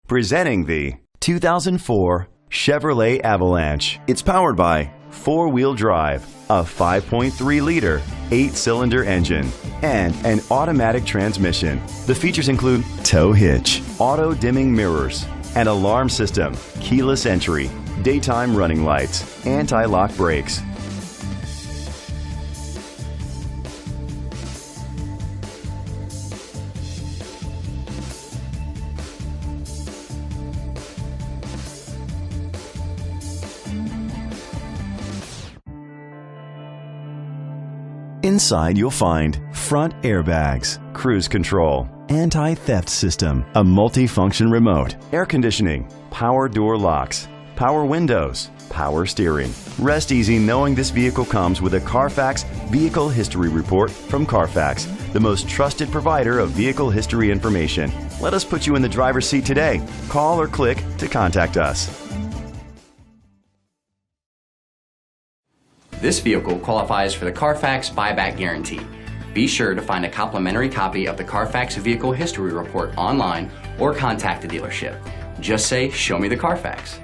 Presenting the 2004 Chevrolet Avalanche. It's powered by four-wheel drive, a 5.3-liter, 8-cylinder engine, and an automatic transmission. The features include tow hitch, auto-dimming mirrors, an alarm system, keyless entry, daytime running lights, anti-lock brakes. Inside you'll find front airbags, cruise control, anti-theft system, a multi-function remote, air conditioning, power door locks, power windows, power steering. Rest easy knowing this vehicle comes with a Carfax Vehicle History Report from Carfax, the most trusted provider of vehicle history information. Let us put you in the driver's seat today. Call or click to contact us. This vehicle qualifies for the Carfax Buyback Guarantee. Be sure to find a complimentary copy of the Carfax Vehicle History Report online or contact the dealership. Just say, "Show me the Carfax."